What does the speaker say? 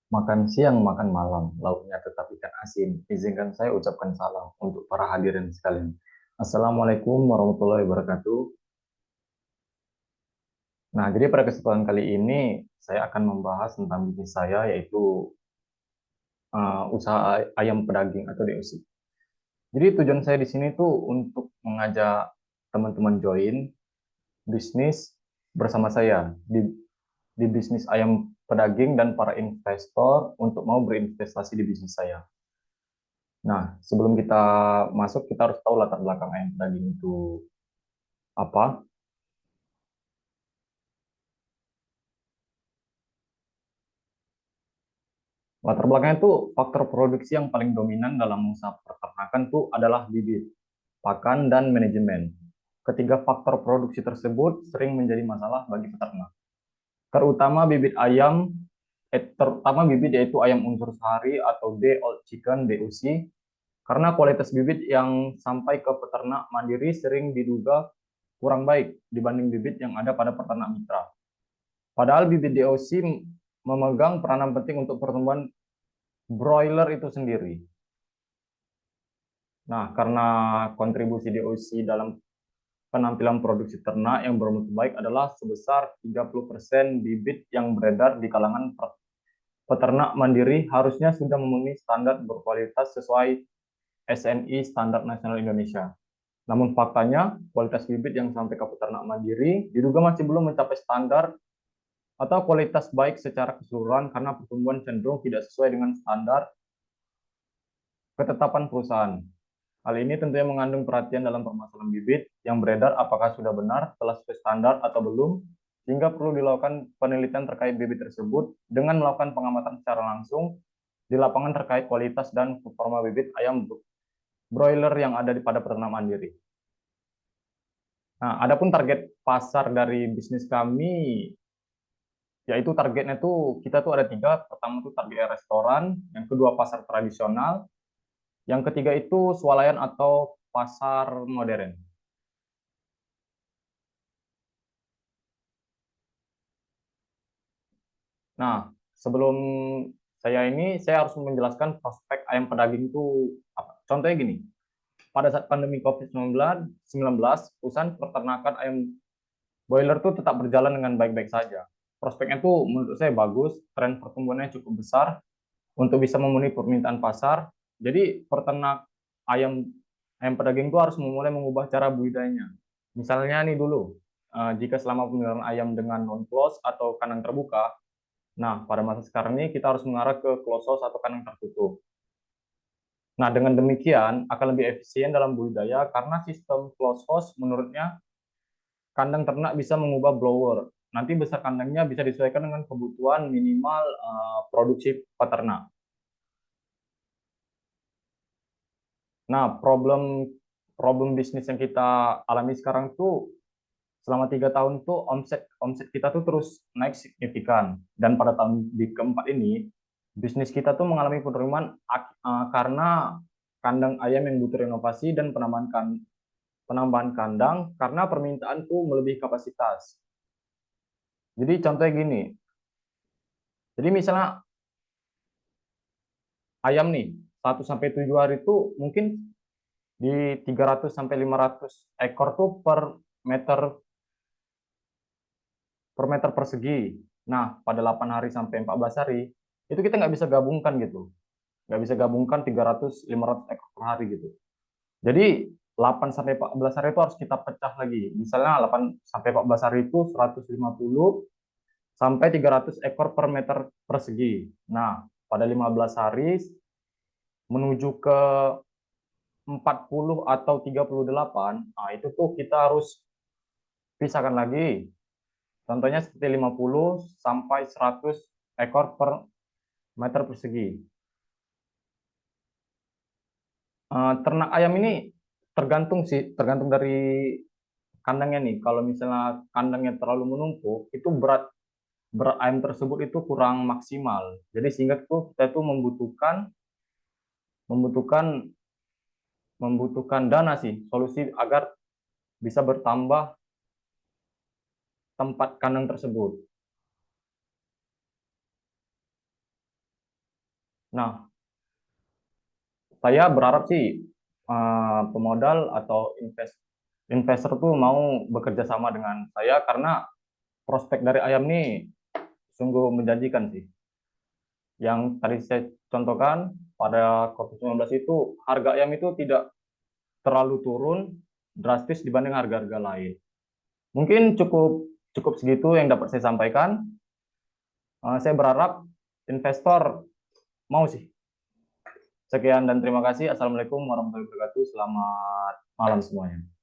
Makan siang, makan malam, lauknya tetap ikan asin. Izinkan saya ucapkan salam untuk para hadirin sekalian. Assalamualaikum warahmatullahi wabarakatuh. Nah, jadi pada kesempatan kali ini saya akan membahas tentang bisnis saya, yaitu usaha ayam pedaging atau DOC. Jadi tujuan saya di sini tuh untuk mengajak teman-teman join bisnis bersama saya di bisnis ayam pedaging dan para investor untuk mau berinvestasi di bisnis saya. Nah, sebelum kita masuk, kita harus tahu latar belakang ayam daging itu apa. Latar belakangnya itu faktor produksi yang paling dominan dalam usaha peternakan itu adalah bibit, pakan, dan manajemen. Ketiga faktor produksi tersebut sering menjadi masalah bagi peternak. Terutama bibit ayam, terutama bibit yaitu ayam unsur sehari atau day old chicken DOC, karena kualitas bibit yang sampai ke peternak mandiri sering diduga kurang baik dibanding bibit yang ada pada peternak mitra. Padahal bibit DOC memegang peranan penting untuk pertumbuhan broiler itu sendiri. Nah, karena kontribusi DOC dalam penampilan produksi ternak yang bermutu baik adalah sebesar 30% bibit yang beredar di kalangan peternak mandiri harusnya sudah memenuhi standar berkualitas sesuai SNI Standar Nasional Indonesia. Namun faktanya, kualitas bibit yang sampai ke peternak mandiri diduga masih belum mencapai standar atau kualitas baik secara keseluruhan karena pertumbuhan cenderung tidak sesuai dengan standar ketetapan perusahaan. Hal ini tentunya mengandung perhatian dalam permasalahan bibit yang beredar apakah sudah benar, telah sesuai standar atau belum, sehingga perlu dilakukan penelitian terkait bibit tersebut dengan melakukan pengamatan secara langsung di lapangan terkait kualitas dan performa bibit ayam broiler yang ada pada peternak mandiri. Nah, adapun target pasar dari bisnis kami, yaitu targetnya tuh kita tuh ada tiga. Pertama tuh target restoran, yang kedua pasar tradisional, yang ketiga itu swalayan atau pasar modern. Nah, sebelum saya harus menjelaskan prospek ayam pedaging itu apa. Contohnya gini, pada saat pandemi COVID-19, usaha peternakan ayam boiler itu tetap berjalan dengan baik-baik saja. Prospeknya itu menurut saya bagus, tren pertumbuhannya cukup besar untuk bisa memenuhi permintaan pasar. Jadi peternak ayam ayam pedaging itu harus memulai mengubah cara budidayanya. Misalnya nih dulu, jika selama pemeliharaan ayam dengan non-close atau kandang terbuka, nah pada masa sekarang ini kita harus mengarah ke close house atau kandang tertutup. Nah, dengan demikian akan lebih efisien dalam budidaya karena sistem close house menurutnya kandang ternak bisa mengubah blower. Nanti besar kandangnya bisa disesuaikan dengan kebutuhan minimal produksi peternak. Nah, problem problem bisnis yang kita alami sekarang tuh selama 3 tahun tuh omset omset kita tuh terus naik signifikan, dan pada tahun di keempat ini bisnis kita tuh mengalami penurunan karena kandang ayam yang butuh renovasi dan penambahan kandang karena permintaan tuh melebihi kapasitas. Jadi contohnya gini, jadi misalnya ayam nih 1 sampai 7 hari itu mungkin di 300 sampai 500 ekor tuh meter meter persegi. Nah, pada 8 hari sampai 14 hari, itu kita nggak bisa gabungkan gitu. Nggak bisa gabungkan 300, 500 ekor per hari gitu. Jadi, 8 sampai 14 hari itu harus kita pecah lagi. Misalnya 8 sampai 14 hari itu 150 sampai 300 ekor per meter persegi. Nah, pada 15 hari menuju ke 40 atau 38, nah itu tuh kita harus pisahkan lagi. Contohnya seperti 50 sampai 100 ekor per meter persegi. Ternak ayam ini tergantung sih, tergantung dari kandangnya nih. Kalau misalnya kandangnya terlalu menumpuk, itu berat berat ayam tersebut itu kurang maksimal. Jadi sehingga kita itu membutuhkan membutuhkan dana sih, solusi agar bisa bertambah tempat kandang tersebut. Nah, saya berharap sih pemodal atau investor tuh mau bekerja sama dengan saya karena prospek dari ayam ini sungguh menjanjikan sih. Yang tadi saya contohkan pada COVID-19 itu harga ayam itu tidak terlalu turun drastis dibanding harga-harga lain. Mungkin cukup cukup segitu yang dapat saya sampaikan. Saya berharap investor mau sih. Sekian dan terima kasih. Assalamualaikum warahmatullahi wabarakatuh. Selamat malam semuanya.